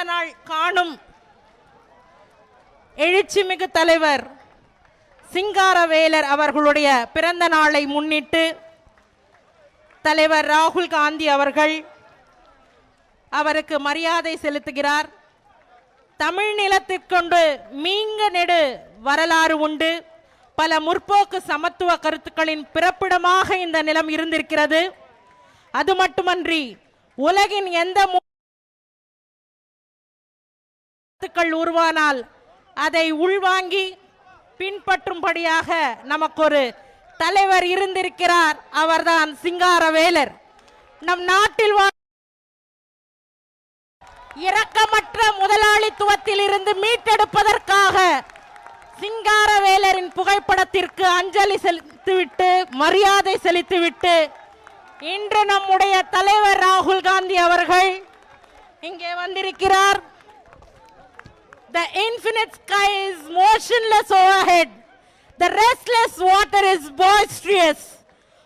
பிறந்த நாள் காணும் எழுச்சிமிகு தலைவர் சிங்காரவேலர் அவர்களுடைய பிறந்த நாளை முன்னிட்டு தலைவர் ராகுல் காந்தி அவர்கள் அவருக்கு மரியாதை செலுத்துகிறார். தமிழ் நிலத்திற்கொண்டு மீங்க நெடு வரலாறு உண்டு. பல முற்போக்கு சமத்துவ கருத்துக்களின் பிறப்பிடமாக இந்த நிலம் இருந்திருக்கிறது. அது மட்டுமன்றி உலகின் எந்த கருத்துக்கள் உருவானால் அதை உள்வாங்கி பின்பற்றும்படியாக நமக்கு ஒரு தலைவர் இருந்திருக்கிறார். அவர்தான் சிங்காரவேலர். நம் நாட்டில் இரக்கமற்ற முதலாளித்துவத்தில் இருந்து மீட்டெடுப்பதற்காக சிங்காரவேலரின் புகைப்படத்திற்கு அஞ்சலி செலுத்திவிட்டு மரியாதை செலுத்திவிட்டு இன்று நம்முடைய தலைவர் ராகுல் காந்தி அவர்கள் இங்கே வந்திருக்கிறார். The infinite sky is motionless overhead. The restless water is boisterous.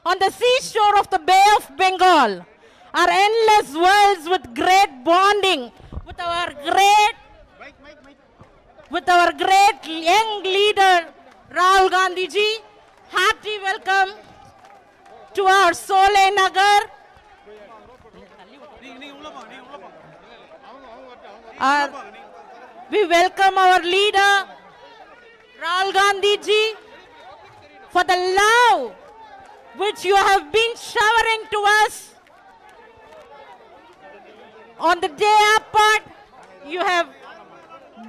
On the seashore of the Bay of Bengal are endless worlds with great bonding with our great young leader Rahul Gandhi ji. Hearty welcome to our Solay Nagar. We welcome our leader Rahul Gandhi ji for the love which you have been showering to us. On the day apart, you have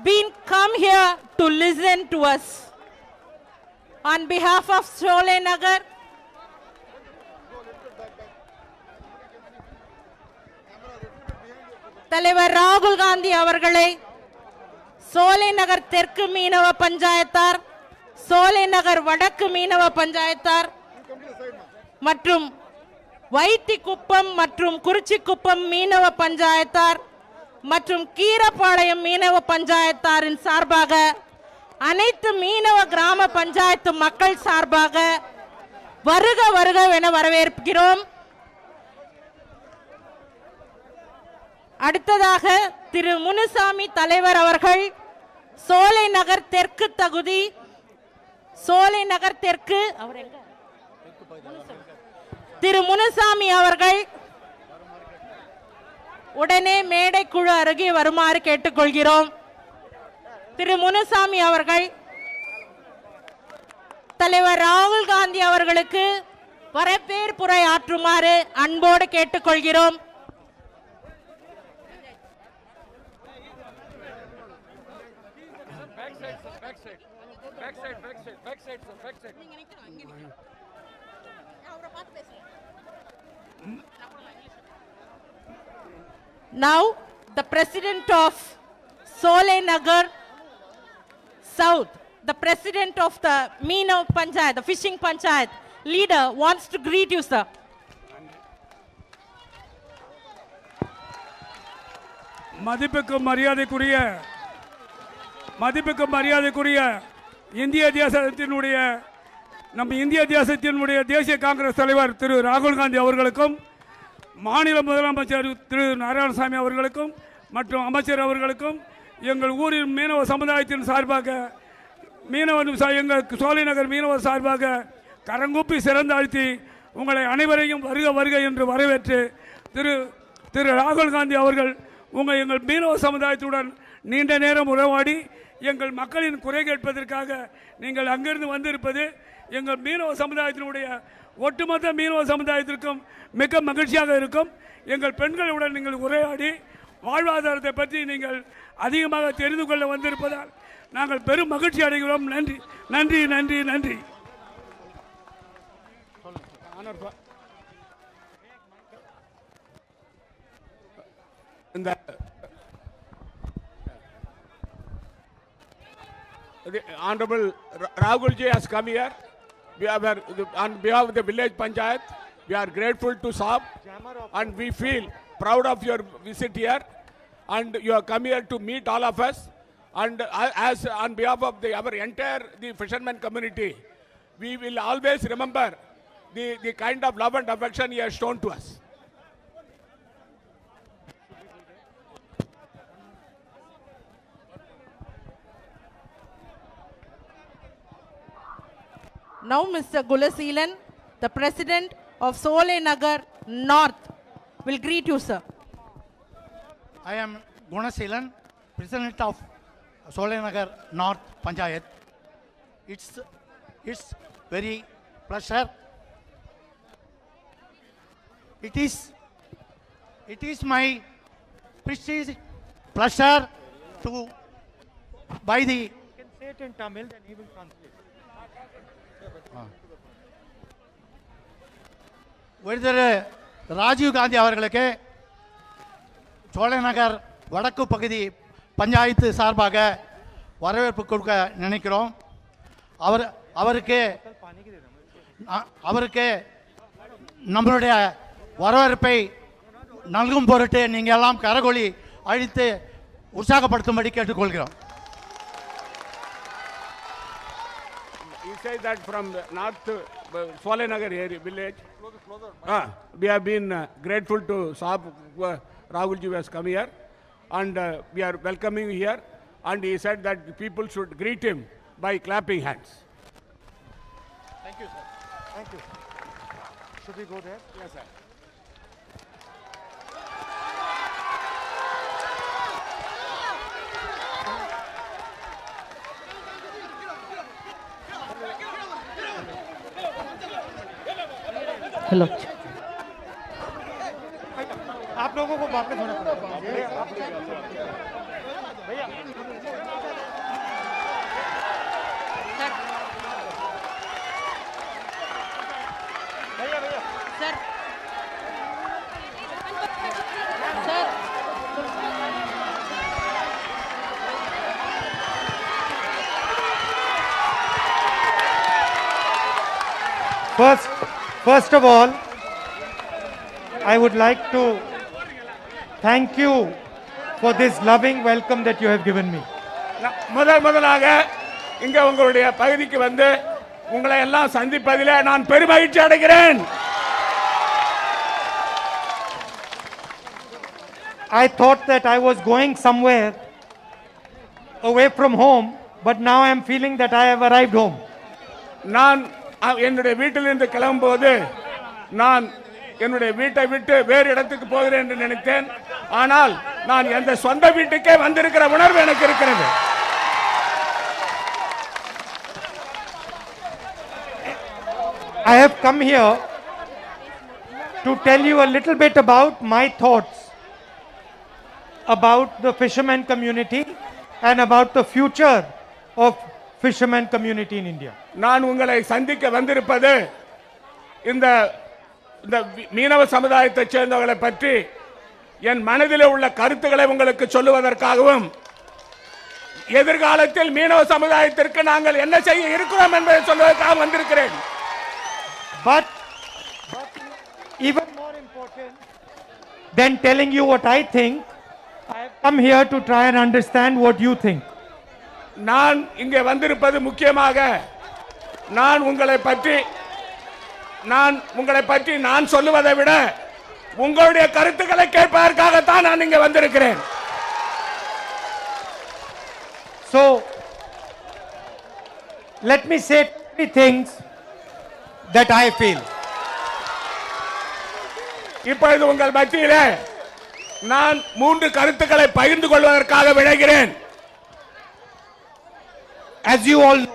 been come here to listen to us. On behalf of Solay Nagar, தலைவர் ராகுல் காந்தி அவர்களை சோலை நகர் தெற்கு மீனவ பஞ்சாயத்தார், சோலை நகர் வடக்கு மீனவ பஞ்சாயத்தார் மற்றும் வைத்திக்குப்பம் மற்றும் குறிச்சிக்குப்பம் மீனவ பஞ்சாயத்தார் மற்றும் கீரப்பாளையம் மீனவ பஞ்சாயத்தாரின் சார்பாக அனைத்து மீனவ கிராம பஞ்சாயத்து மக்கள் சார்பாக வருக வருக என வரவேற்கிறோம். அடுத்ததாக திரு முனுசாமி தலைவர் அவர்கள் சோலை நகர் தெற்கு தொகுதி, சோலை நகர் தெற்கு திரு முனுசாமி அவர்கள் உடனே மேடை குழு அருகே வருமாறு கேட்டுக்கொள்கிறோம். திரு முனுசாமி அவர்கள் தலைவர் ராகுல் காந்தி அவர்களுக்கு வரவேற்புரை ஆற்றுமாறு அன்போடு கேட்டுக்கொள்கிறோம். Now, the president of Solay Nagar South, the president of the Meeno Panchayat, the fishing Panchayat leader wants to greet you, sir. மதிப்புக்கும் மரியாதைக்குரிய இந்திய தேசத்தினுடைய தேசிய காங்கிரஸ் தலைவர் திரு ராகுல் காந்தி அவர்களுக்கும், மாநில முதலமைச்சர் திரு நாராயணசாமி அவர்களுக்கும் மற்றும் அமைச்சர் அவர்களுக்கும் எங்கள் ஊரின் மீனவ சமுதாயத்தின் சார்பாக எங்கள் சோலை நகர் மீனவ சார்பாக கரங்கூப்பி சிறந்தாழ்த்தி உங்களை அனைவரையும் வருக வருக என்று வரவேற்று திரு ராகுல் காந்தி அவர்கள் எங்கள் மீனவ சமுதாயத்துடன் நீண்ட நேரம் உறவாடி எங்கள் மக்களின் குறை கேட்பதற்காக நீங்கள் அங்கிருந்து வந்திருப்பது எங்கள் மீனவ சமுதாயத்தினுடைய ஒட்டுமொத்த மீனவ சமுதாயத்திற்கும் மிக மகிழ்ச்சியாக இருக்கும். எங்கள் பெண்களுடன் நீங்கள் உரையாடி வாழ்வாதாரத்தை பற்றி நீங்கள் அதிகமாக தெரிந்து கொள்ள வந்திருப்பதால் நாங்கள் பெரும் மகிழ்ச்சி அடைகிறோம். நன்றி நன்றி நன்றி நன்றி. The Honorable Rahul ji has come here. We are on behalf of the village panchayat. We are grateful to Saab and we feel proud of your visit here. And you have come here to meet all of us. And as on behalf of our entire fisherman community, we will always remember the kind of love and affection he has shown to us. Now Mr. Gulaseelan, the President of Sole Nagar North, will greet you, sir. I am Gunaseelan, President of Solanagar North Panchayat. It's very pleasure. It is my prestige pleasure to by the. You can say it in Tamil, then he will translate. ஒருத்தர் ராஜீவ் காந்தி அவர்களுக்கு சோழநகர் வடக்கு பகுதி பஞ்சாயத்து சார்பாக வரவேற்பு கொடுக்க நினைக்கிறோம். அவருக்கு நம்மளுடைய வரவேற்பை நல்கும் பொருட்டு நீங்கள் எல்லாம் கரகொலி அழித்து உற்சாகப்படுத்தும்படி கேட்டுக்கொள்கிறோம். He says that from the north Swalenagar area village. We have been grateful to Saab Rahulji has come here, and we are welcoming you here. And he said that people should greet him by clapping hands. Thank you, sir. Thank you. Should we go there? Yes, sir. Hello. आप लोगों को वापस होना पड़ेगा। भैया भैया Sir. Sir. First of all, I would like to thank you for this loving welcome that you have given me. முதலாக இங்க உங்களுடைய பகுதிக்கு வந்து உங்களை எல்லாம் சந்திப்பதிலே நான் பெருமகிழ்ச்சி அடைகிறேன். I thought that I was going somewhere away from home, but now I am feeling that I have arrived home. நான் என்னுடைய வீட்டிலிருந்து கிளம்பும்போது நான் என்னுடைய வீட்டை விட்டு வேறு இடத்துக்கு போகிறேன் என்று நினைத்தேன். ஆனால் நான் எந்த சொந்த வீட்டுக்கே வந்திருக்கிற உணர்வு எனக்கு இருக்கிறது. I have come here to tell you a little bit about my thoughts about the fishermen community and about the future of fishermen community in India. நான் உங்களை சந்திக்க வந்திருப்பது இந்த மீனவ சமுதாயத்தைச் சேர்ந்தவர்களை பற்றி என் மனதில் உள்ள கருத்துக்களை உங்களுக்கு சொல்லுவதற்காகவும் எதிர்காலத்தில் மீனவ சமுதாயத்திற்கு நாங்கள் என்ன செய்ய இருக்கிறோம் என்பதை சொல்வதற்காக வந்திருக்கிறேன். But even more important than telling you what I think, I have come here to try and understand what you think. நான் இங்கே வந்திருப்பது முக்கியமாக நான் உங்களை பற்றி நான் சொல்லுவதை விட உங்களுடைய கருத்துக்களை கேட்பதற்காகத்தான் நான் இங்கே வந்திருக்கிறேன். So let me say 3 things that I feel. இப்பொழுது உங்கள் மத்தியிலே நான் 3 கருத்துக்களை பகிர்ந்து கொள்வதற்காக விளைகிறேன். As you all know,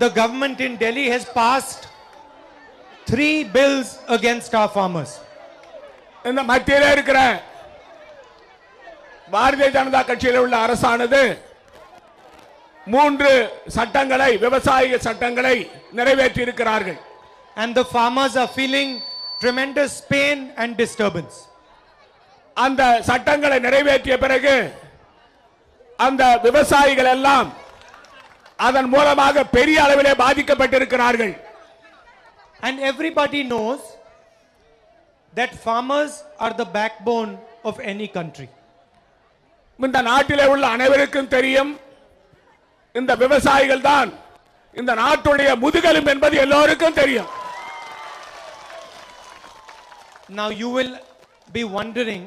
the government in Delhi has passed 3 bills against our farmers. இந்த மத்தியிலே இருக்கிற பாரதிய ஜனதா கட்சியில் உள்ள அரசானது 3 சட்டங்களை விவசாய சட்டங்களை நிறைவேற்றி இருக்கிறார்கள். And the farmers are feeling tremendous pain and disturbance. அந்த சட்டங்களை நிறைவேற்றிய பிறகு அந்த விவசாயிகள் எல்லாம் அதன் மூலமாக பெரிய அளவிலே பாதிக்கப்பட்டிருக்கிறார்கள். And everybody knows that farmers are the backbone of any country. இந்த நாட்டிலே உள்ள அனைவருக்கும் தெரியும் இந்த விவசாயிகள் தான் இந்த நாட்டுடைய முதுகெலும்பு என்பது எல்லோருக்கும் தெரியும். Now you will be wondering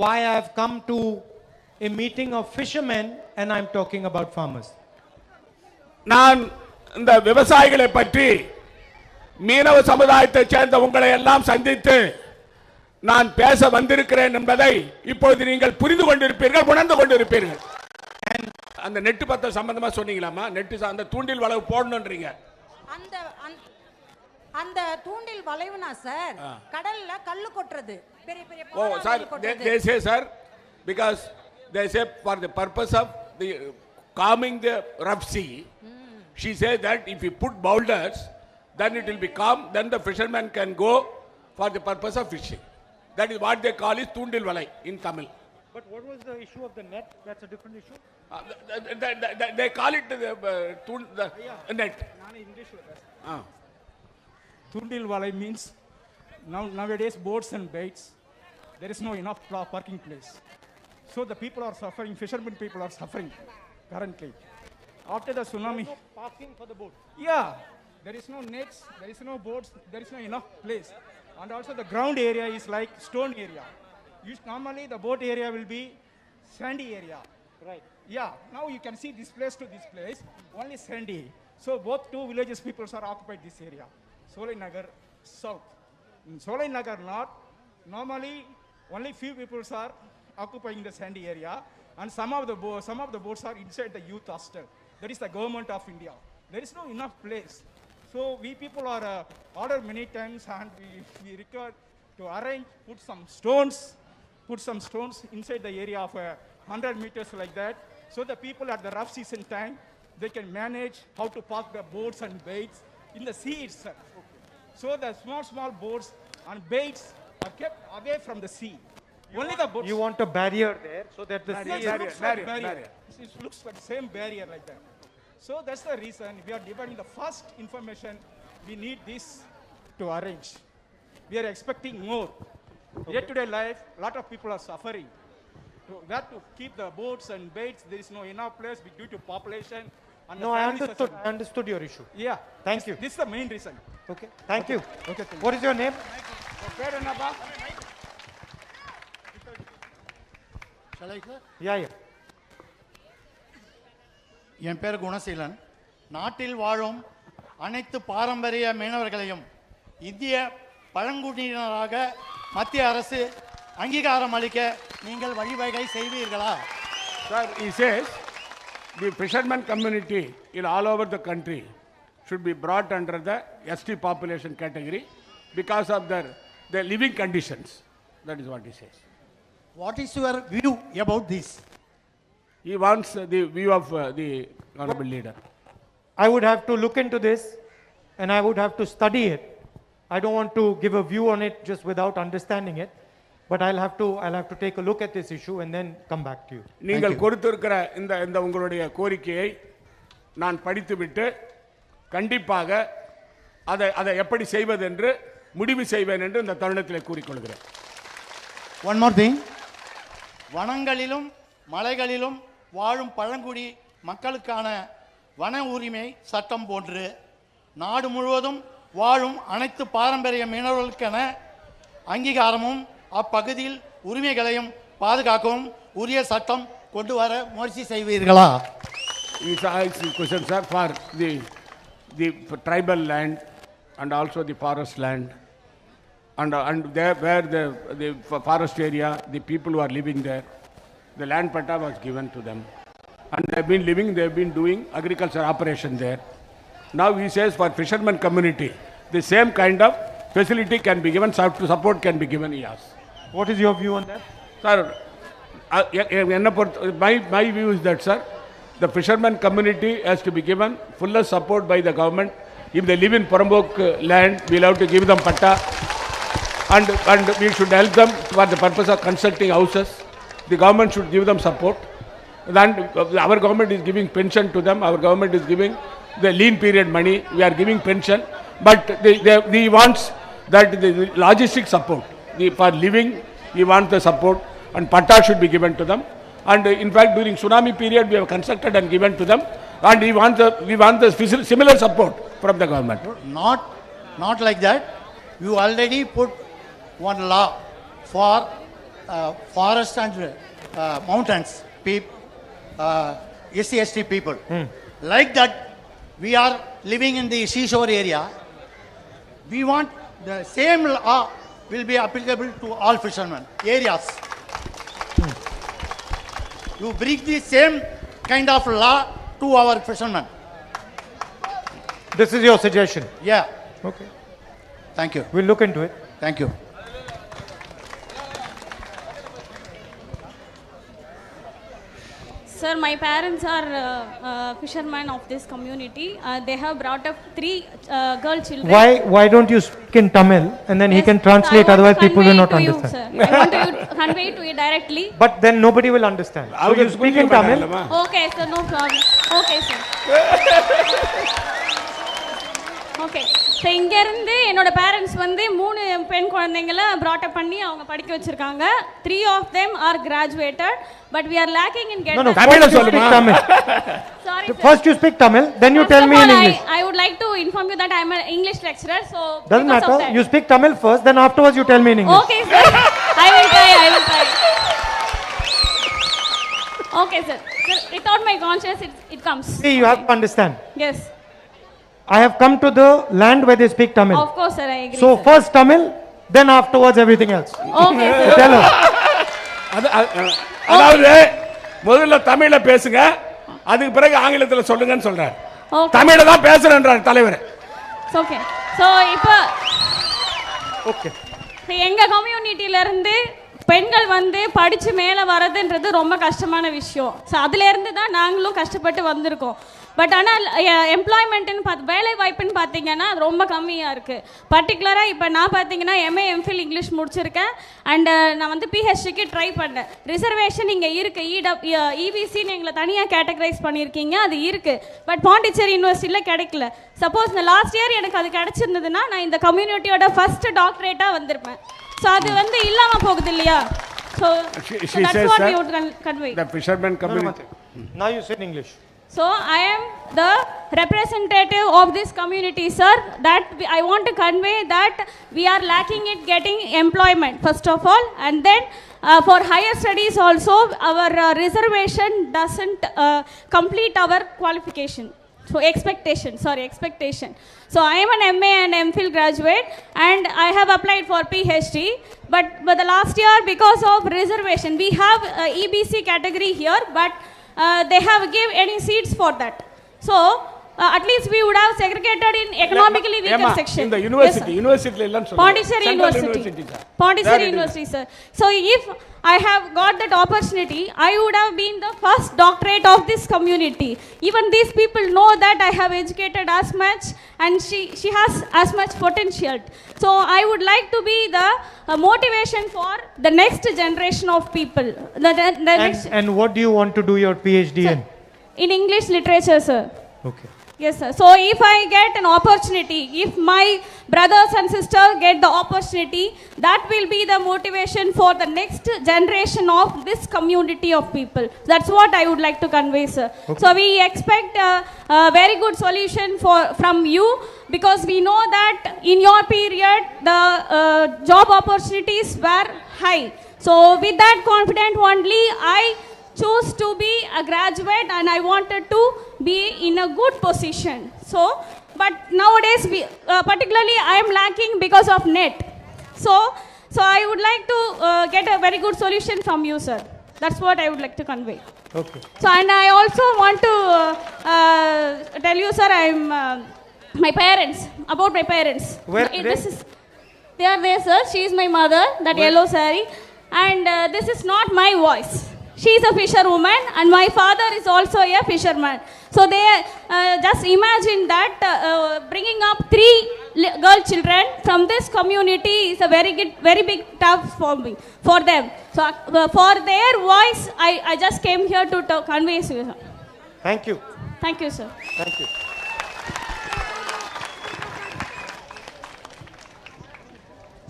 why I have come to a meeting of fishermen and I am talking about farmers. நான் இந்த விவசாயிகளை பற்றி மீனவ சமுதாயத்தைச் சேர்ந்த உங்களை எல்லாம் சந்தித்து நான் பேச வந்திருக்கிறேன் என்பதை இப்பொழுது நீங்கள் புரிந்து கொண்டிருப்பீர்கள், உணர்ந்து கொண்டிருப்பீர்கள். அந்த நெட்டு பத்த சம்பந்தமா சொன்னீங்களாமா? நெட்டு அந்த தூண்டில் வளைவு போடணும்ன்றீங்க. அந்த அந்த தூண்டில் வளைவுனா சார் கடல்ல கல்லு கொட்டுறது பெரிய பெரிய Oh, sir, they say, sir, because they say for the purpose of the calming the rough sea, she says that if you put boulders, then it will be calm, then the fisherman can go for the purpose of fishing. That is what they call is Tundil Valai in Tamil. But what was the issue of the net? That's a different issue. They call it the net. Tundil Valai means nowadays boats and baits, there is no enough parking place. So the people are suffering, fishermen people are suffering currently. After the tsunami, No parking for the boat. yeah, there is no nets, there is no boats, there is no enough place. And also the ground area is like stone area. Normally the boat area will be sandy area. Right. Yeah, now you can see this place to this place, only sandy. So both two villages peoples are occupied this area. Solai Nagar South. In Solai Nagar North, normally only few peoples are occupying the sandy area, and some of the boats are inside the youth hostel. That is the government of India. There is no enough place. So we people are ordered many times, and we require to arrange, put some stones inside the area of 100 meters like that, so the people at the rough season time, they can manage how to park the boats and baits in the sea itself. So the small boats and baits are kept away from the sea. Only the boats. You want a barrier there so that the sea Yes, is... it looks like barrier. It looks like the same barrier like that. So that's the reason we are dividing the first information. We need this to arrange. We are expecting more. Day-to-day life, a lot of people are suffering. So that to keep the boats and baits, there is no enough place due to population. And the No, I families are understood. I understood your issue. Yeah. Thank you. This is the main reason. Okay. Thank you. Okay, thank you. What is your name? பேர் என்னப்பா? Shall I, sir? Yeah. என் பேர் குணசீலன். நாட்டில் வாழும் அனைத்து பாரம்பரிய மீனவர்களையும் இந்திய பழங்குடியினராக மத்திய அரசு அங்கீகாரம் அளிக்க நீங்கள் வழிவகை செய்வீர்களா? Sir, he says the fisherman community in all over the country should be brought under the ST population category because of their living conditions. That is what he says. What is your view about this? He wants the view of the honorable leader. I would have to look into this and I would have to study it. I don't want to give a view on it just without understanding it. But I'll have to take a look at this issue and then come back to you. நீங்கள் கொடுத்திருக்கிற இந்த உங்களுடைய கோரிக்கையை நான் படித்துவிட்டு கண்டிப்பாக அதை எப்படி செய்வது என்று முடிவு செய்வேன் என்று இந்த தருணத்தில் கூறிக்கொள்கிறேன். One more thing. வனங்களிலும் மலைகளிலும் வாழும் பழங்குடி மக்களுக்கான வன உரிமை சட்டம் போன்று நாடு முழுவதும் வாழும் அனைத்து பாரம்பரிய மீனவர்களுக்கான அங்கீகாரமும் அப்பகுதியில் உரிமைகளையும் பாதுகாக்கவும் உரிய சட்டம் கொண்டு வர முயற்சி செய்வீர்களா? Question, sir, for the tribal land and also the forest land and there where the forest area, the people who are living there, the land patta was given to them and they have been doing agriculture operation there. Now he says for fisherman community the same kind of facility can be given, support can be given. Yes. What is your view on that? Sir, my view is that, sir, the fisherman community has to be given fullest support by the government. If they live in Porambok land, we'll have to give them patta and we should help them for the purpose of constructing houses. The government should give them support. Then our government is giving pension to them. Our government is giving the lean period money. We are giving pension. But he wants that the logistic support. For living, he wants the support and patta should be given to them. And in fact, during tsunami period, we have constructed and given to them. And we want the similar support from the government. Not like that. You already put one law for forest and mountains, SC/ST people. Like that, we are living in the seashore area. We want the same law will be applicable to all fishermen areas. You bring the same kind of law to our fishermen. This is your suggestion. Yeah. Okay. Thank you. We'll look into it. Thank you. Sir, my parents are fishermen of this community. They have brought up 3 girl children. Why don't you speak in Tamil and then he Yes, can translate, I want to otherwise people will not convey to understand. You, sir. I want to convey to you directly. But then nobody will understand. So you speak in Tamil. Okay, sir, no problem. Okay, sir. Okay. So இங்க இருந்து என்னோட parents வந்து 3 பெண் குழந்தைகளை brought up பண்ணி அவங்க படிக்க வச்சிருக்காங்க. 3 of them are graduated, but we are lacking in getting. No, first you speak Tamil. Sorry, sir. First you speak Tamil, then you First tell of me in all, English. I would like to inform you that I am an English lecturer, so Doesn't because of matter. that. You speak Tamil first, then afterwards you tell me in English. Okay, sir. I will try. Okay, sir. Sir, without my conscience, it comes. See, you have to understand. Yes. I have come to the land where they speak Tamil. Of course, sir. I agree. So sir. first Tamil, then afterwards everything else. Okay, sir. Tell her. அதாவது முதல்ல தமிழ்ல பேசுங்க, அதுக்கு பிறகு ஆங்கிலத்தில் சொல்லுங்கன்னு சொல்றாரு. Okay. தமிழ்ல தான் பேசுறேன்றார் தலைவர். It's okay. So, இப்போ Okay. எங்க கம்யூனிட்டில இருந்து பெண்கள் வந்து படிச்சு மேலே வரதுன்றது ரொம்ப கஷ்டமான விஷயம். ஸோ அதுலேருந்து தான் நாங்களும் கஷ்டப்பட்டு வந்திருக்கோம். பட் ஆனால் எம்ப்ளாய்மெண்ட்டுன்னு வேலை வாய்ப்புன்னு பார்த்தீங்கன்னா அது ரொம்ப கம்மியாக இருக்குது. பர்டிகுலராக இப்போ நான் பார்த்தீங்கன்னா எம்ஏ எம்ஃபில் இங்கிலீஷ் முடிச்சிருக்கேன். அண்டு நான் வந்து பிஹெச்டிக்கு ட்ரை பண்ணேன். ரிசர்வேஷன் இங்கே இருக்குது. இபிசின்னு எங்களை தனியாக கேட்டகரைஸ் பண்ணியிருக்கீங்க, அது இருக்குது. பட் பாண்டிச்சேரி யூனிவர்சிட்டியில் கிடைக்கல. சப்போஸ் இந்த லாஸ்ட் இயர் எனக்கு அது கிடச்சிருந்ததுன்னா நான் இந்த கம்யூனிட்டியோட ஃபஸ்ட்டு டாக்டரேட்டாக வந்திருப்பேன். ஸோ அது வந்து இல்லாமல் போகுது இல்லையா? So that's what we would convey. The fishermen community. Now you say in English. So I am the representative of this community, sir. That I want to convey that we are lacking in getting employment first of all, and then for higher studies also our reservation doesn't complete our qualification. So expectation. So I am an MA and MPhil graduate and I have applied for PhD. But the last year because of reservation, we have EBC category here, but they have give any seats for that. So at least we would have segregated in economically weaker section. In the university, university இல்லன்னு சொல்லுங்க. Pondicherry University. Pondicherry University, sir. So if I have got that opportunity, I would have been the first doctorate of this community. Even these people know that I have educated as much and she has as much potential. So I would like to be the motivation for the next generation of people. And what do you want to do your PhD in? In English literature, sir. Okay. Yes, sir. So if I get an opportunity, if my brothers and sisters get the opportunity, that will be the motivation for the next generation of this community of people. That's what I would like to convey, sir. Okay. So we expect a very good solution from you, because we know that in your period the job opportunities were high. So with that confidence only, I choose to be a graduate and I wanted to be in a good position. So, but nowadays, particularly I am lacking because of net. So I would like to get a very good solution from you, sir. That's what I would like to convey. Okay. So, and I also want to tell you, sir, my parents, about my parents. Where? They are there, sir. She is my mother, that yellow saree. And this is not my voice. She is a fisherwoman and my father is also a fisherman. So they just imagine that bringing up 3 girl children from this community is a very big task for them. So for their voice, I just came here to convey to you. Thank you. Thank you, sir. Thank you.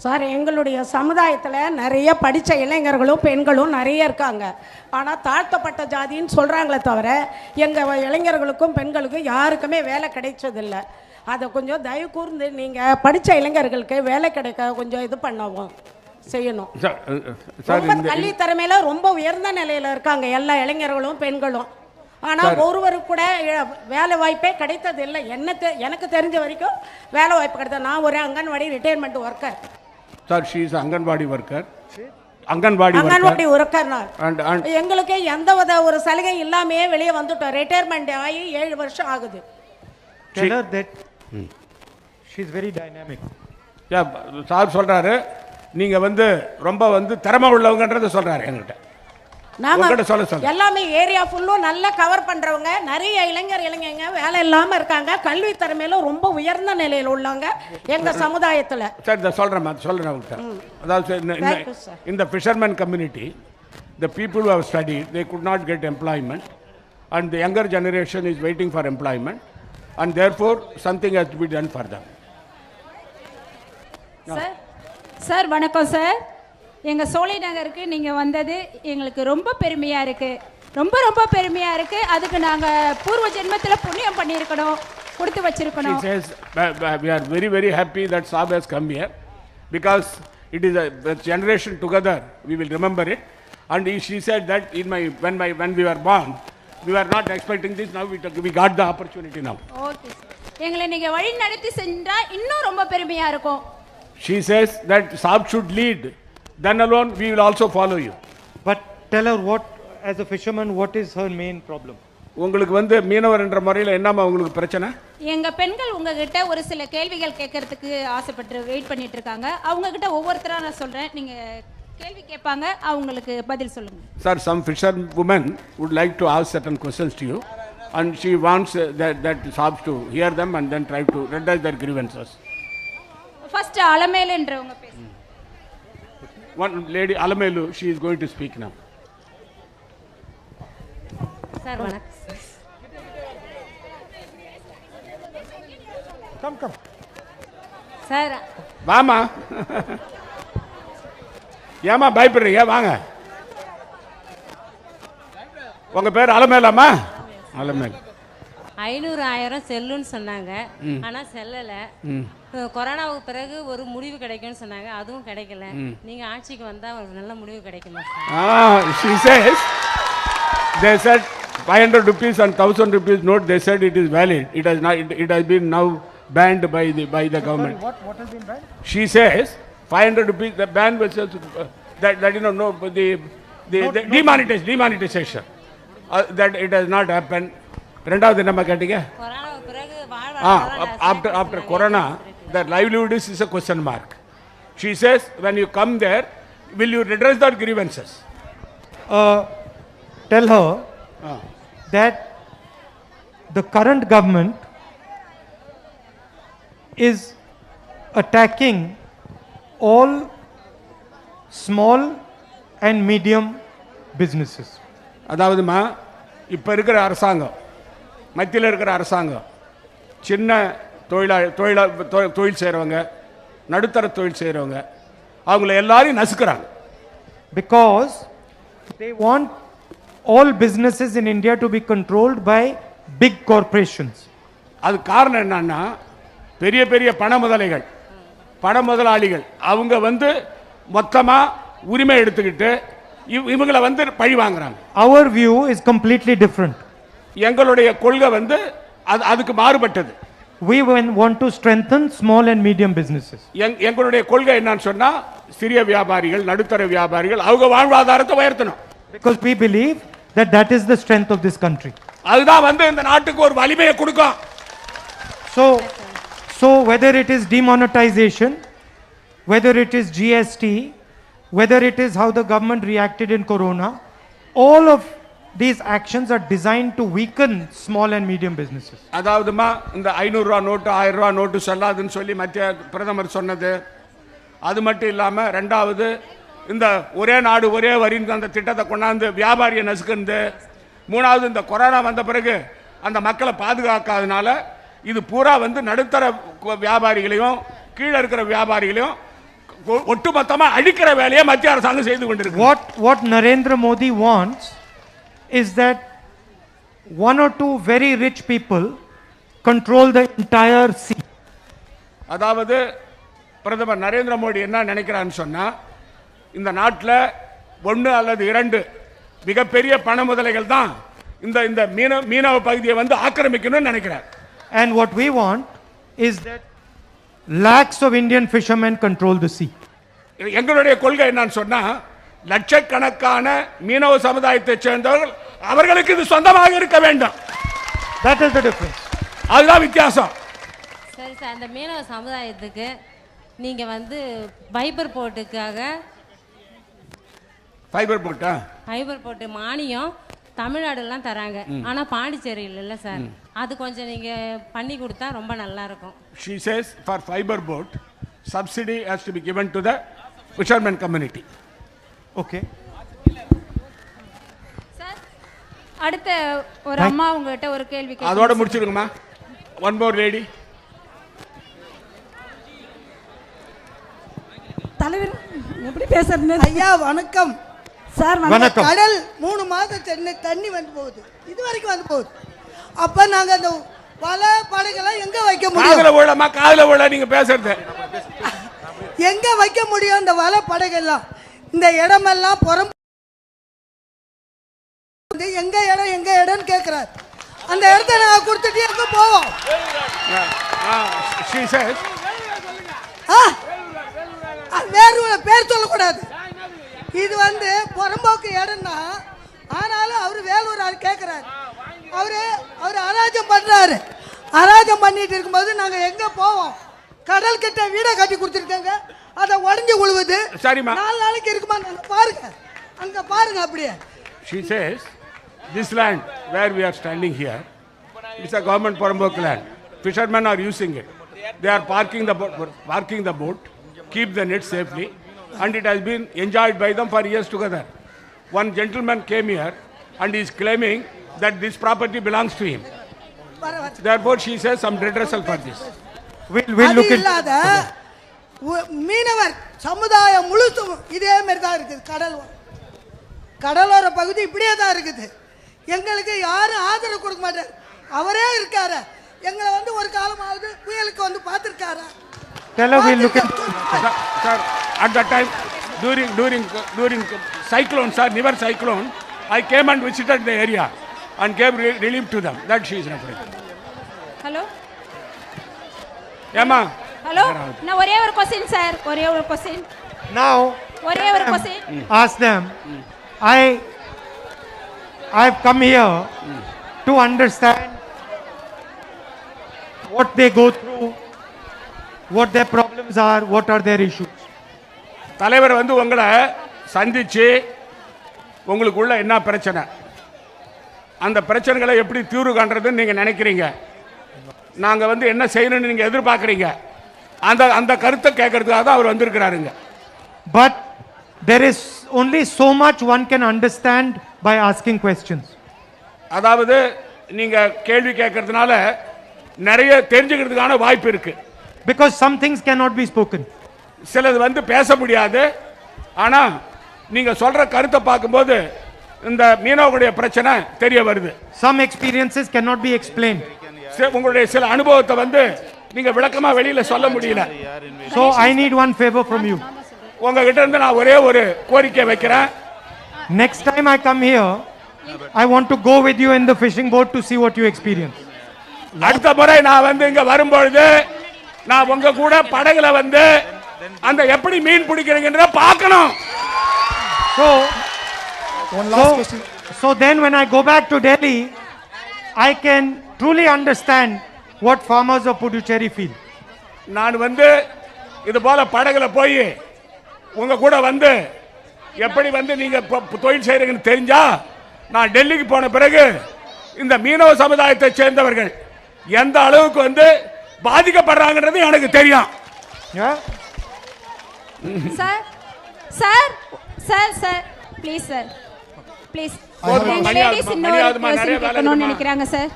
Sir, எங்களுடைய சமுதாயத்தில் நிறைய படித்த இளைஞர்களும் பெண்களும் நிறைய இருக்காங்க. ஆனால் தாழ்த்தப்பட்ட ஜாதின்னு சொல்கிறாங்களே தவிர எங்கள் இளைஞர்களுக்கும் பெண்களுக்கும் யாருக்குமே வேலை கிடைச்சதில்லை. அதை கொஞ்சம் தயவு கூர்ந்து நீங்கள் படித்த இளைஞர்களுக்கு வேலை கிடைக்க கொஞ்சம் இது பண்ணவும் செய்யணும். ரொம்ப கல்வி திறமையில ரொம்ப உயர்ந்த நிலையில் இருக்காங்க எல்லா இளைஞர்களும் பெண்களும். ஆனால் ஒருவருக்கு கூட வேலை வாய்ப்பே கிடைத்தது இல்லை. எனக்கு தெரிஞ்ச வரைக்கும் வேலை வாய்ப்பு கிடைத்தது. நான் ஒரு anganwadi retirement worker. Sir she is anganwadi worker. Anganwadi worker நான். எங்களுக்கு எந்த ஒரு சலுகை இல்லாமையே வெளியே வந்துட்டோம். ரிட்டையர்மெண்ட் ஆகி 7 வருஷம் ஆகுது. Tell her that she is very dynamic. Sir சொல்றாரு நீங்க வந்து ரொம்ப வந்து திறமை உள்ளவங்கன்றத சொல்றாரு என்கிட்ட. எல்லாமே ஏரியா ஃபுல்லும் நல்லா கவர் பண்றவங்க, நிறைய இளைஞங்க வேலை இல்லாம இருக்காங்க. கல்வி திறமையில ரொம்ப உயர்ந்த நிலையில் உள்ளவங்க எங்க சமுதாயத்துல. சார் சொல்றேன். அதாவது இந்த fisherman community, the people who have studied, they could not get employment, and the younger generation is waiting for employment, and therefore something has to be done for them. Sir வணக்கம் sir. எங்கள் சோலை நகருக்கு நீங்கள் வந்தது எங்களுக்கு ரொம்ப பெருமையாக இருக்குது. ரொம்ப பெருமையாக இருக்குது. அதுக்கு நாங்கள் பூர்வ ஜென்மத்தில் புண்ணியம் பண்ணியிருக்கணும், கொடுத்து வச்சிருக்கணும். She says we are very happy that Saab has come here because it is a generation together we will remember it. And she said that when we were born we were not expecting this. Now we got the opportunity now. Okay sir. எங்களை நீங்கள் வழி நடத்தி செஞ்சால் இன்னும் ரொம்ப பெருமையாக இருக்கும். She says that Saab should lead. Then alone we will also follow you. But tell her what, as a fisherman, what is her main problem? உங்களுக்கு வந்து மீனவர் என்ற முறையில் என்னமா உங்களுக்கு பிரச்சனை? எங்க பெண்கள் உங்ககிட்ட ஒரு சில கேள்விகள் கேட்கறதுக்கு ஆசைப்பட்டு வெயிட் பண்ணிட்டு இருக்காங்க. அவங்க கிட்ட ஒவ்வொருத்தரா நான் சொல்றேன், நீங்க கேள்வி கேட்பாங்க, அவங்களுக்கு பதில் சொல்லுங்க. Sir, some fisherwomen would like to ask certain questions to you, and she wants that Saab to hear them and then try to redress their grievances. First அலமேலுன்றவங்க பேசுங்க. One lady, Alamelu, she is going to speak now. Sir, வணக்கம். Come. Sir வாமா. ஏமா பயப்படுறீங்க? வாங்க. உங்க பேர் அலமேலாமா? அலமேல். 500,000 செல்லுன்னு சொன்னாங்க, ஆனா செல்லல. கொரோனாவுக்கு பிறகு ஒரு முடிவு கிடைக்கும்னு சொன்னாங்க, அதுவும் கிடைக்கல. நீங்க ஆட்சிக்கு வந்தா ஒரு நல்ல முடிவு கிடைக்குமா? She says they said 500 rupees and 1000 rupees note, they said it is valid. It has been now banned by the government. What has been banned? She says 500 rupees, the ban was that you know, no, the demonetization, that it has not happened. ரெண்டாவது என்ன கேட்டீங்க? கொரோனாவுக்கு பிறகு after corona, the livelihood is a question mark. She says when you come there, will you redress their grievances? Tell her that the current government is attacking all small and medium businesses. அதாவதுமா இப்ப இருக்கிற அரசாங்கம், மத்தியில் இருக்கிற அரசாங்கம் சின்ன தொழில் செய்கிறவங்க, நடுத்தர தொழில் செய்கிறவங்க, அவங்கள எல்லாரையும் நசுக்கிறாங்க. Because they want all businesses in India to be controlled by big corporations. அது காரணம் என்னன்னா, பெரிய பெரிய பண முதலாளிகள் அவங்க வந்து மொத்தமா உரிமை எடுத்துக்கிட்டு இவங்களை வந்து பழி வாங்குறாங்க. Our view is completely different. எங்களுடைய கொள்கை வந்து அதுக்கு மாறுபட்டது. We want to strengthen small and medium businesses. எங்களுடைய கொள்கை என்னன்னு சொன்னா, சிறிய வியாபாரிகள், நடுத்தர வியாபாரிகள் அவங்க வாழ்வாதாரத்தை உயர்த்தணும். Because we believe that is the strength of this country. அதுதான் வந்து இந்த நாட்டுக்கு ஒரு வலிமையை கொடுக்கும். So whether it is demonetization, whether it is GST, whether it is how the government reacted in corona, all of these actions are designed to weaken small and medium businesses. அதாவதுமா இந்த 500 ரூபாய் நோட்டு 1000 ரூபாய் note சொல்லாதுன்னு சொல்லி மத்திய பிரதமர் சொன்னது, அது மட்டும் இல்லாம ரெண்டாவது இந்த ஒரே நாடு ஒரே வரின்னு அந்த திட்டத்தை கொண்டாந்து வியாபாரியை நசுக்குது, மூணாவது இந்த கொரோனா வந்த பிறகு அந்த மக்களை பாதுகாக்காதனால இது பூரா வந்து நடுத்தர வியாபாரிகளையும் கீழே இருக்கிற வியாபாரிகளையும் ஒட்டுமொத்தமா அழிக்கிற வேலையை மத்திய அரசாங்கம் செய்து கொண்டிருக்கு. What Narendra Modi wants is that one or two very rich people control the entire sea. அதாவது பிரதமர் நரேந்திர மோடி என்ன நினைக்கிறான்னு சொன்னா, இந்த நாட்டில் 1 அல்லது 2 மிகப்பெரிய பண முதலைகள் தான் இந்த மீனவ பகுதியை வந்து ஆக்கிரமிக்கணும்னு நினைக்கிறார். And what we want is that lakhs of Indian fishermen control the sea. எங்களுடைய கொள்கை என்னன்னு சொன்னா, லட்சக்கணக்கான மீனவ சமுதாயத்தை சேர்ந்தவர்கள் அவர்களுக்கு இது சொந்தமாக இருக்க வேண்டும். That is the difference. அதுதான் வித்தியாசம். சரி சார், அந்த மீனவ சமுதாயத்துக்கு நீங்க வந்து ஃபைபர் போட்டு மானியம் தமிழ்நாடுலாம் தராங்க. ஆனா பாண்டிச்சேரியில் இல்ல சார். அது கொஞ்சம் நீங்க பண்ணி கொடுத்தா ரொம்ப நல்லா இருக்கும். She says for fiber boat subsidy has to be given to the fishermen community. Okay. Sir, அடுத்த ஒரு அம்மா உங்ககிட்ட ஒரு கேள்வி கேட்க. அதோட முடிச்சிருங்கம்மா. One more lady. தலைவர் எப்படி பேசுறது? ஐயா வணக்கம் சார். வணக்கம். கடல் 3 மாதம் சென்னை தண்ணி வந்து போகுது, இது வரைக்கும் வந்து போகுது. அப்ப நாங்க அந்த வலை படகெல்லாம் எங்க வைக்க முடியும்? காதுல விழ நீங்க பேசுறது எங்க வைக்க முடியும்? அந்த வலை படகெல்லாம் இந்த இடமெல்லாம் புறம் எங்க இடம்னு கேட்கிறார். அந்த இடத்த நாங்க கொடுத்துட்டு எங்க போவோம்? She says வேறு பேர் சொல்லக்கூடாது. இது வந்து புறம்போக்கு இடம்னா, ஆனாலும் அவர் வேலூர் கேட்கிறாரு. அவர் அராஜம் பண்றாரு. அராஜம் பண்ணிட்டு இருக்கும்போது நாங்க எங்க போவோம்? கடல் கிட்ட வீடை கட்டி கொடுத்துருக்காங்க, அதை உடஞ்சி உழுவுது. 4 நாளைக்கு இருக்குமா? பாருங்க, அங்க பாருங்க அப்படியே. She says this land where we are standing here is a government Porambok land. Fishermen are using it. They are parking the boat, keep the net safely, and it has been enjoyed by them for years together. One gentleman came here and is claiming that this property belongs to him. Therefore, she says some redressal for this. We'll look into it. மீனவர் சமுதாயம் முழுசும் இதே மாதிரி தான் இருக்குது. கடலோர பகுதி இப்படியே தான் இருக்குது. எங்களுக்கு யாரும் ஆதரவு கொடுக்க மாட்டார். அவரே இருக்காரு. எங்களை வந்து ஒரு காலமாவது புயலுக்கு வந்து பார்த்திருக்காரு. Tell her we'll look into Sir, at that time during cyclone, sir, Nivar cyclone, I came and visited the area and gave relief to them. That she is referring. Hello ஏமா ஹலோ, நான் ஒரே ஒரு question sir, ஒரே ஒரு question. Now ஒரே ஒரு question. Ask them. I've come here to understand what they go through, what their problems are, what are their issues. தலைவர் வந்து உங்களை சந்திச்சு உங்களுக்குள்ள என்ன பிரச்சனை, அந்த பிரச்சனைகளை எப்படி தீர்வு காண்றதுன்னு நீங்க நினைக்கிறீங்க, நாங்க வந்து என்ன செய்யணும்னு நீங்க எதிர்பார்க்கறீங்க, அந்த கருத்தை கேட்கறதுக்காக தான் அவர் வந்திருக்கிறாருங்க. But there is only so much one can understand by asking questions. அதாவது நீங்க கேள்வி கேட்கறதுனால நிறைய தெரிஞ்சுக்கிறதுக்கான வாய்ப்பு இருக்கு. Because some things cannot be spoken. சிலது வந்து பேச முடியாது. ஆனா நீங்க சொல்ற கருத்தை பார்க்கும்போது இந்த மீனவர்களுடைய பிரச்சனை தெரிய வருது. Some experiences cannot be explained. உங்களுடைய சில அனுபவத்தை வந்து நீங்க விளக்கமா வெளியில சொல்ல முடியல. So I need one favor from you. உங்ககிட்ட இருந்து நான் ஒரே ஒரு கோரிக்கை வைக்கிறேன். Next time I come here, I want to go with you in the fishing boat to see what you experience. அடுத்த முறை நான் வந்து இங்க வரும்பொழுது நான் உங்க கூட படகுல வந்து அந்த எப்படி மீன் பிடிக்கிறீங்கன்றத பார்க்கணும். So then when I go back to Delhi, I can truly understand what farmers of Puducherry feel. நான் வந்து இது போல படகுல போய் உங்க கூட வந்து எப்படி வந்து நீங்க தொழில் செய்றீங்கன்னு தெரிஞ்சா நான் டெல்லிக்கு போன பிறகு இந்த மீனவ சமுதாயத்தை சேர்ந்தவர்கள் எந்த அளவுக்கு வந்து பாதிக்கப்படுறாங்கன்றது எனக்கு தெரியும். Sir sir sir sir please sir please, ladies இன்னொரு நினைக்கிறாங்க சார்.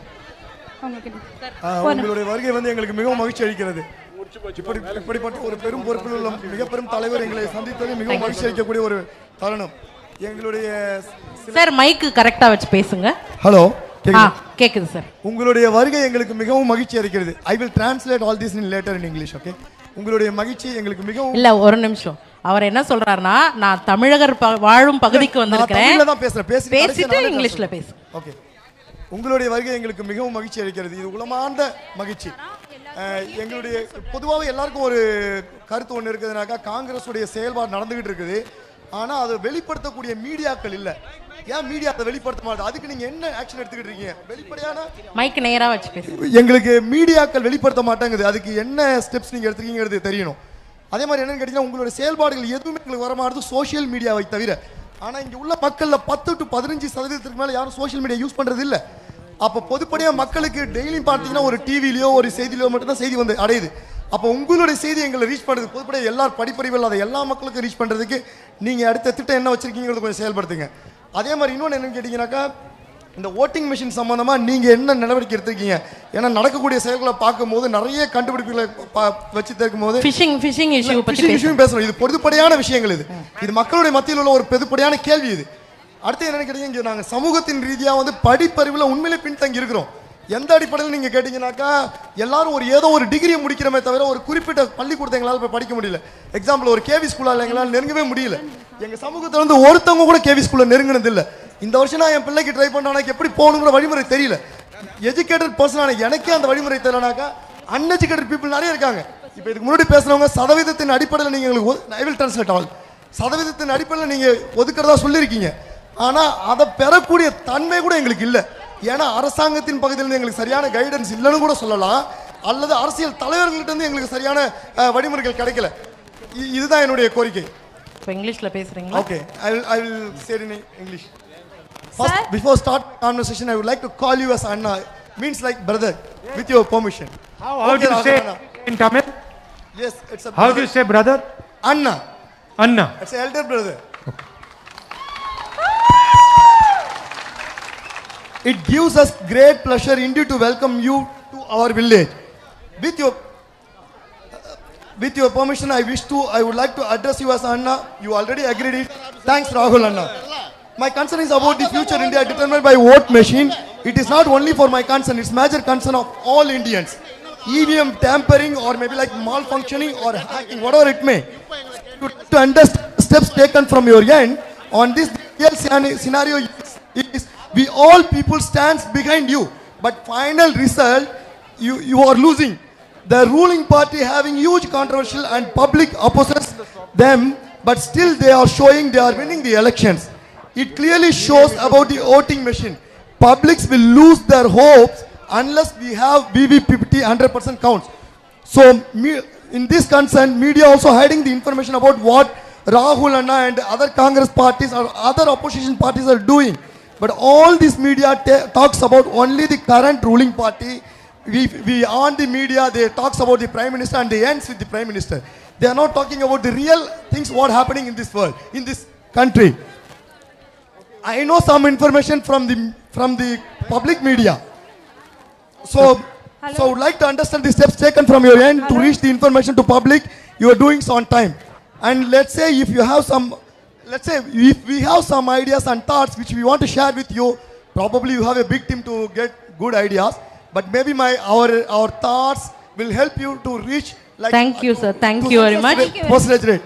உங்களுடைய வருகை வந்து எங்களுக்கு மிகவும் மகிழ்ச்சி அளிக்கிறது. இப்படிப்பட்ட ஒரு பெரும் பொறுப்பில் உள்ள மிக பெரும் தலைவர் எங்களை சந்தித்தது மிகவும் மகிழ்ச்சி அளிக்கக்கூடிய ஒரு தருணம். எங்களுடைய சார் மைக்கு கரெக்டா வச்சு பேசுங்க. ஹலோ, கேக்குது சார். உங்களுடைய வருகை எங்களுக்கு மிகவும் மகிழ்ச்சி அளிக்கிறது. I will translate all this in later in English. Okay, உங்களுடைய மகிழ்ச்சி எங்களுக்கு மிகவும். இல்ல ஒரு நிமிஷம், அவர் என்ன சொல்றாருன்னா நான் தமிழகர் வாழும் பகுதிக்கு வந்திருக்கிறேன். தமிழ்ல தான் பேசுறேன், பேசிட்டு இங்கிலீஷ்ல பேசு. ஓகே. உங்களுடைய வருகை எங்களுக்கு மிகவும் மகிழ்ச்சி அளிக்கிறது. இது உளமார்ந்த மகிழ்ச்சி. எங்களுடைய பொதுவாகவே எல்லாருக்கும் ஒரு கருத்து ஒன்று இருக்குதுனாக்கா, காங்கிரஸுடைய செயல்பாடு நடந்துகிட்டு இருக்குது, ஆனால் அதை வெளிப்படுத்தக்கூடிய மீடியாக்கள் இல்லை. ஏன் மீடியா அதை வெளிப்படுத்த மாட்டேன்? அதுக்கு நீங்க என்ன ஆக்ஷன் எடுத்துக்கிட்டு இருக்கீங்க? வெளிப்படையான மைக் நேரா வச்சு பேசுங்க. எங்களுக்கு மீடியாக்கள் வெளிப்படுத்த மாட்டேங்குது, அதுக்கு என்ன ஸ்டெப்ஸ் நீங்க எடுத்துக்கீங்கிறது தெரியணும். அதே மாதிரி என்னன்னு கேட்டீங்கன்னா, உங்களுடைய செயல்பாடுகள் எதுவுமே எங்களுக்கு வரமானது சோஷியல் மீடியாவை தவிர. ஆனால் இங்கே உள்ள மக்களில் 10 to 15% மேலே யாரும் சோஷியல் மீடியா யூஸ் பண்ணுறது இல்லை. அப்போ பொதுப்படியாக மக்களுக்கு டெய்லியும் பார்த்தீங்கன்னா ஒரு டிவிலையோ ஒரு செய்தியிலையோ மட்டும்தான் செய்தி வந்து அடையுது. அப்போ உங்களுடைய செய்தி எங்களை ரீச் பண்ணுறது பொதுப்படியாக எல்லாரும் படிப்பறிவு இல்லாத எல்லா மக்களுக்கும் ரீச் பண்ணுறதுக்கு நீங்கள் அடுத்த திட்டம் என்ன வச்சுருக்கீங்கிறது கொஞ்சம் செயல்படுத்துங்க. அதே மாதிரி இன்னொன்று என்னன்னு கேட்டிங்கனாக்கா, இந்த ஓட்டிங் மிஷின் சம்மந்தமாக நீங்கள் என்ன நடவடிக்கை எடுத்திருக்கீங்க? ஏன்னா நடக்கக்கூடிய செயல்களை பார்க்கும்போது நிறைய கண்டுபிடிப்புகளை வச்சு தேர்க்கும்போது ஃபிஷிங் இஷ்யூ பேசணும். இது பொதுப்படையான விஷயங்கள், இது மக்களுடைய மத்தியில் உள்ள ஒரு பொதுப்படையான கேள்வி. இது அடுத்து என்னன்னு கேட்டீங்க, நாங்கள் சமூகத்தின் ரீதியாக வந்து படிப்பறிவில் உண்மையிலே பின்தங்கி இருக்கிறோம். எந்த அடிப்படையில் நீங்கள் கேட்டிங்கனாக்கா, எல்லாரும் ஏதோ ஒரு டிகிரியை முடிக்கிறமே தவிர ஒரு குறிப்பிட்ட பள்ளிக்கூடத்தை எங்களால் போய் படிக்க முடியல. எக்ஸாம்பிள் ஒரு கேவி ஸ்கூலால் எங்களால் நெருங்கவே முடியல. எங்கள் சமூகத்தில் வந்து ஒருத்தவங்க கூட கேவி ஸ்கூலில் நெருங்கினது இல்லை. இந்த வருஷம் நான் என் பிள்ளைக்கு ட்ரை பண்ண எப்படி போகணுங்கிற வழிமுறை தெரியல. எஜுகேட்டட் பர்சனான எனக்கே அந்த வழிமுறை தெரியலனாக்கா, அன்எஜுகேட்டட் பீப்புள் நிறைய இருக்காங்க. இப்போ இதுக்கு முன்னாடி பேசுகிறவங்க சதவீதத்தின் அடிப்படையில் நீங்கள் எங்களுக்கு ஐ வில் டிரான்ஸ்லேட் ஆல் சதவீதத்தின் அடிப்படையில் நீங்கள் ஒதுக்கிறதா சொல்லியிருக்கீங்க. ஆனால் அதை பெறக்கூடிய தன்மை கூட எங்களுக்கு இல்லை. ஏன்னா அரசாங்கத்தின் பகுதியில் எங்களுக்கு சரியான கைடன்ஸ் இல்லைன்னு கூட சொல்லலாம், அல்லது அரசியல் தலைவர்கள்ட்ட இருந்து எங்களுக்கு சரியான வழிமுறைகள் கிடைக்கல. இதுதான் என்னுடைய கோரிக்கை. இப்போ இங்கிலீஷ்ல பேசுறீங்களா? Okay, I will say in English. First, before start conversation, I would like to call you as Anna. Means like brother, with your permission. How do you say in Tamil? Yes, it's a brother. How do you say brother? Anna. Anna. It's an elder brother. Okay. It gives us great pleasure indeed to welcome you to our village. With your permission, I would like to address you as Anna. You already agreed it. Thanks, Rahul Anna. My concern is about the future India determined by vote machine. It is not only for my concern, it's major concern of all Indians. EVM tampering or maybe like malfunctioning or hacking, whatever it may. To understand steps taken from your end on this real scenario is we all people stands behind you. But final result, you are losing. The ruling party having huge controversial and public opposes them, but still they are showing they are winning the elections. It clearly shows about the voting machine. Publics will lose their hopes unless we have VVPT 100% counts. So in this concern, media also hiding the information about what Rahul Anna and other Congress parties or other opposition parties are doing. But all this media talks about only the current ruling party. We on the media, they talks about the Prime Minister and they ends with the Prime Minister. They are not talking about the real things what happening in this world, in this country. I know some information from the public media. So I would like to understand the steps taken from your end to reach the information to public. You are doing so on time. And let's say if you have some, if we have some ideas and thoughts which we want to share with you, probably you have a big team to get good ideas. But maybe our thoughts will help you to reach like. Thank you, sir. Thank you very much. Percentage rate.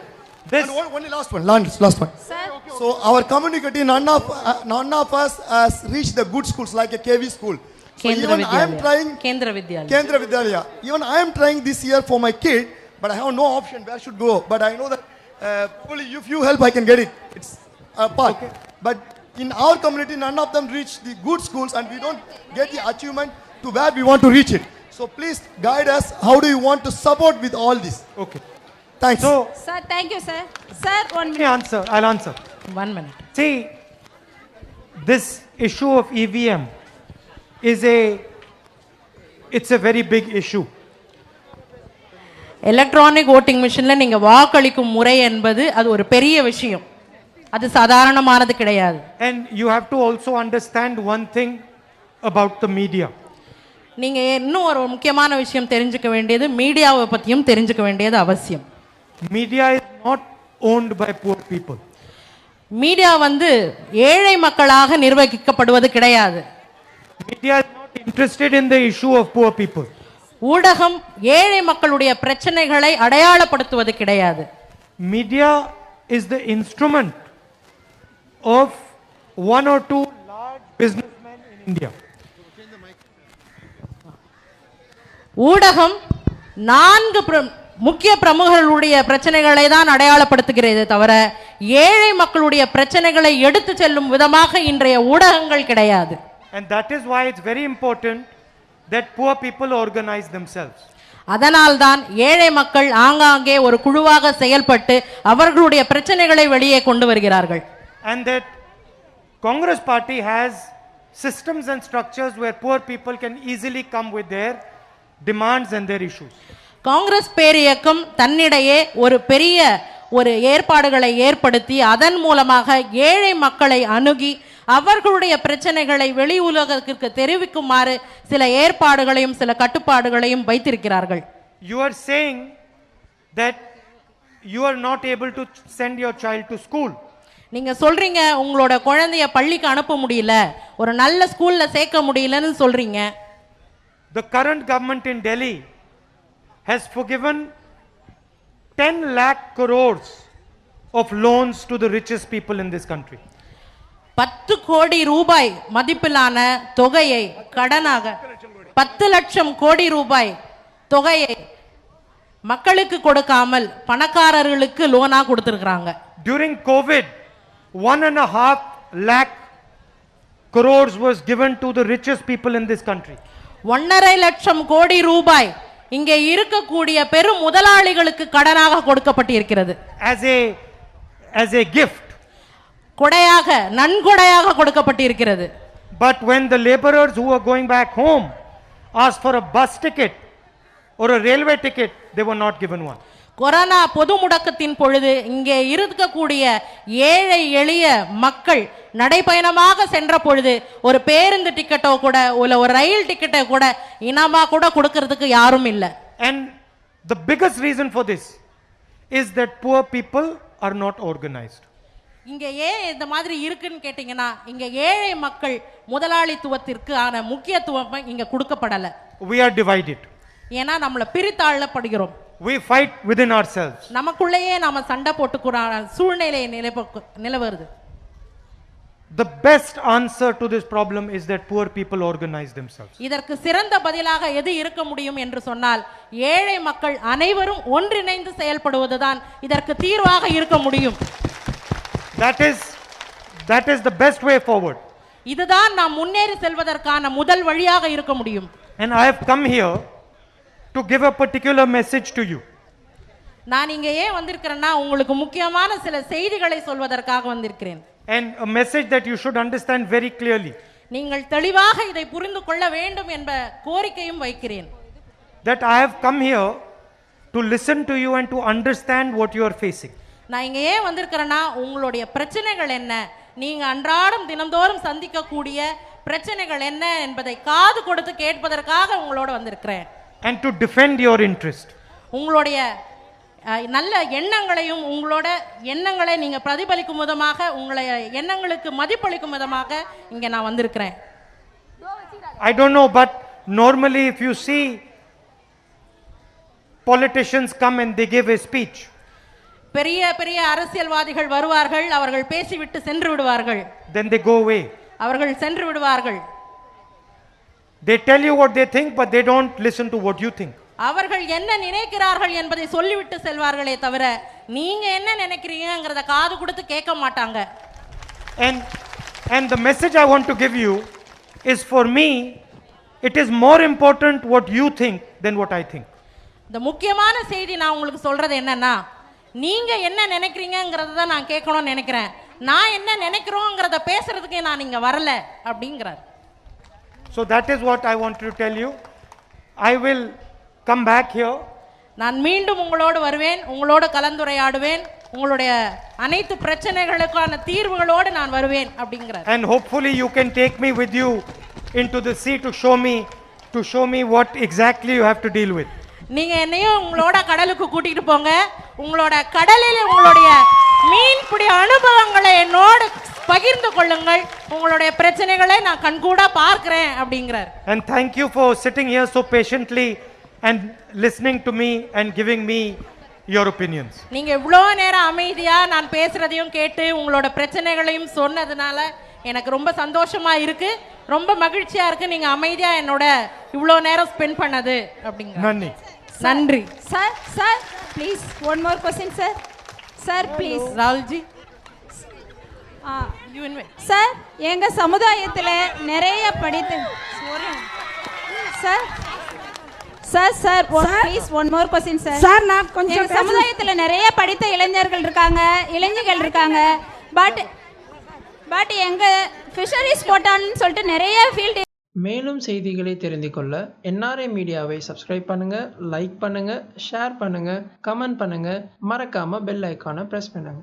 And only last one. Last one. Sir. So our community, none of us has reached the good schools like a KV school. So even I am trying. Kendra Vidyalaya. Even I am trying this year for my kid, but I have no option where should go. But I know that probably if you help, I can get it. It's a part. Okay. But in our community, none of them reach the good schools, and we don't get the achievement to where we want to reach it. So please guide us. How do you want to support with all this? Okay. Thanks. So, Sir, thank you, sir. Sir, 1 minute. I'll answer. 1 minute. See, this issue of EVM it's a very big issue. Electronic voting மிஷின்ல நீங்க வாக்களிக்கும் முறை என்பது அது ஒரு பெரிய விஷயம், அது சாதாரணமானது கிடையாது. And you have to also understand one thing about the media. நீங்க இன்னும் ஒரு முக்கியமான விஷயம் தெரிஞ்சுக்க வேண்டியது, மீடியாவை பத்தியும் தெரிஞ்சுக்க வேண்டியது அவசியம். Media is not owned by poor people. Media வந்து ஏழை மக்களாக நிர்வகிக்கப்படுவது கிடையாது. Media is not interested in the issue of poor people. ஊடகம் ஏழை மக்களுடைய பிரச்சனைகளை அடையாளப்படுத்துவது கிடையாது. Media is the instrument of one or two large businessmen in India. ஊடகம் 4 முக்கிய பிரமுகர்களுடைய பிரச்சனைகளை தான் அடையாளப்படுத்துகிறதே தவிர ஏழை மக்களுடைய பிரச்சனைகளை எடுத்து செல்லும் விதமாக இன்றைய ஊடகங்கள் கிடையாது. And that is why it's very important that poor people organize themselves. அதனால்தான் ஏழை மக்கள் ஆங்காங்கே ஒரு குழுவாக செயல்பட்டு அவர்களுடைய பிரச்சனைகளை வெளியே கொண்டு வருகிறார்கள். And that Congress party has systems and structures where poor people can easily come with their demands and their issues. Congress பேரியக்கம் தன்னிடையே ஒரு பெரிய ஏற்பாடுகளை ஏற்படுத்தி அதன் மூலமாக ஏழை மக்களை அணுகி அவர்களுடைய பிரச்சனைகளை வெளி உலகத்திற்கு தெரிவிக்குமாறு சில ஏற்பாடுகளையும் சில கட்டுப்பாடுகளையும் வைத்திருக்கிறார்கள். You are saying that you are not able to send your child to school. நீங்க சொல்றீங்க உங்களோட குழந்தைய பள்ளிக்கு அனுப்ப முடியல, ஒரு நல்ல ஸ்கூல்ல சேர்க்க முடியலன்னு சொல்றீங்க. The current government in Delhi has forgiven 10 lakh crores of loans to the richest people in this country. 10 கோடி ரூபாய் மதிப்பிலான தொகையை கடனாக 10 லட்சம் கோடி ரூபாய் தொகையை மக்களுக்கு கொடுக்காமல் பணக்காரர்களுக்கு லோனா கொடுத்திருக்காங்க. During COVID, 1.5 lakh crores was given to the richest people in this country. 1.5 லட்சம் கோடி ரூபாய் இங்கே இருக்கக்கூடிய பெரும் முதலாளிகளுக்கு கடனாக கொடுக்கப்பட்டிருக்கிறது. As a gift. கொடையாக, நன்கொடையாக கொடுக்கப்பட்டிருக்கிறது. But when the laborers who are going back home asked for a bus ticket or a railway ticket, they were not given one. Corona பொது முடக்கத்தின் பொழுது இங்கே இருக்கக்கூடிய ஏழை எளிய மக்கள் நடைபயணமாக சென்ற பொழுது ஒரு பேருந்து டிக்கெட்டோ கூட ஒரு ரயில் டிக்கெட்டோ கூட இனாமா கூட கொடுக்கிறதுக்கு யாரும் இல்லை. And the biggest reason for this is that poor people are not organized. இங்க ஏன் இந்த மாதிரி இருக்குன்னு கேட்டீங்கன்னா இங்க ஏழை மக்கள் முதலாளித்துவத்திற்கான முக்கியத்துவம் இங்க கொடுக்கப்படல. We are divided. ஏன்னா நம்மள பிரித்தாளப்படுகிறோம். We fight within ourselves. நமக்குள்ளேயே நாம சண்டை போட்டுக்கிற சூழ்நிலை நிலவுது. The best answer to this problem is that poor people organize themselves. இதற்கு சிறந்த பதிலாக எது இருக்க முடியும் என்று சொன்னால் ஏழை மக்கள் அனைவரும் ஒன்றிணைந்து செயல்படுவதுதான் இதற்கு தீர்வாக இருக்க முடியும். That is the best way forward. இதுதான் நாம் முன்னேறி செல்வதற்கான முதல் வழியாக இருக்க முடியும். And I have come here to give a particular message to you. நான் இங்கே ஏன் வந்திருக்கிறேன்னா உங்களுக்கு முக்கியமான சில செய்திகளை சொல்வதற்காக வந்திருக்கிறேன். And a message that you should understand very clearly. நீங்கள் தெளிவாக இதை புரிந்து கொள்ள வேண்டும் என்ற கோரிக்கையும் வைக்கிறேன். That I have come here to listen to you and to understand what you are facing. நான் இங்கே ஏன் வந்திருக்கிறேன்னா உங்களுடைய பிரச்சனைகள் என்ன, நீங்க அன்றாடம் தினந்தோறும் சந்திக்கக்கூடிய பிரச்சனைகள் என்ன என்பதை காது கொடுத்து கேட்பதற்காக உங்களோட வந்திருக்கிறேன். And to defend your interest. உங்களுடைய நல்ல எண்ணங்களையும் உங்களோட எண்ணங்களை நீங்க பிரதிபலிக்கும் விதமாக உங்களுடைய எண்ணங்களுக்கு மதிப்பளிக்கும் விதமாக இங்க நான் வந்திருக்கிறேன். I don't know, but normally if you see politicians come and they give a speech. பெரிய பெரிய அரசியல்வாதிகள் வருவார்கள், அவர்கள் பேசிவிட்டு சென்று விடுவார்கள். Then they go away. அவர்கள் சென்று விடுவார்கள். They tell you what they think, but they don't listen to what you think. அவர்கள் என்ன நினைக்கிறார்கள் என்பதை சொல்லிவிட்டு செல்வார்களே தவிர நீங்க என்ன நினைக்கிறீங்கங்கறத காது கொடுத்து கேட்க மாட்டாங்க. And the message I want to give you is, for me it is more important what you think than what I think. இந்த முக்கியமான செய்தி நான் உங்களுக்கு சொல்றது என்னன்னா நீங்க என்ன நினைக்கிறீங்கங்கறத தான் நான் கேட்கணும்னு நினைக்கிறேன். நான் என்ன நினைக்கிறோம்ங்கறத பேசுறதுக்கு நான் இங்க வரல அப்படிங்கறார். So that is what I want to tell you. I will come back here. நான் மீண்டும் உங்களோடு வருவேன், உங்களோடு கலந்துரையாடுவேன், உங்களுடைய அனைத்து பிரச்சனைகளுக்கான தீர்வுகளோடு நான் வருவேன் அப்படிங்கறார். And hopefully you can take me with you into the sea to show me what exactly you have to deal with. நீங்க என்னையும் உங்களோட கடலுக்கு கூட்டிட்டு போங்க, உங்களோட கடலில் உங்களுடைய மீன்பிடி அனுபவங்களை என்னோடு பகிர்ந்து கொள்ளுங்கள், உங்களுடைய பிரச்சனைகளை நான் கண்கூடா பார்க்கிறேன் அப்படிங்கறார். And thank you for sitting here so patiently and listening to me and giving me your opinions. நீங்க இவ்வளவு நேரம் அமைதியா நான் பேசுறதையும் கேட்டு உங்களோட பிரச்சனைகளையும் சொன்னதுனால எனக்கு ரொம்ப சந்தோஷமா இருக்கு. ரொம்ப மகிழ்ச்சியா இருக்கு நீங்க அமைதியா என்னோட இவ்வளோ நேரம் ஸ்பெண்ட் பண்ணது அப்படிங்க. நன்றி. நன்றி sir please one more question sir please. Rahulji sir எங்க சமுதாயத்தில் நிறைய படித்த sir please one more question sir நான் கொஞ்சம் எங்க சமுதாயத்தில் நிறைய படித்த இளைஞர்கள் இருக்காங்க பட் எங்க ஃபிஷரிஸ் கோட்டான்னு சொல்லிட்டு நிறைய ஃபீல்டு. மேலும் செய்திகளை தெரிந்து கொள்ள NRI மீடியாவை சப்ஸ்கிரைப் பண்ணுங்க, லைக் பண்ணுங்க, ஷேர் பண்ணுங்க, கமெண்ட் பண்ணுங்க, மறக்காம பெல் ஐகானை பிரஸ் பண்ணுங்க.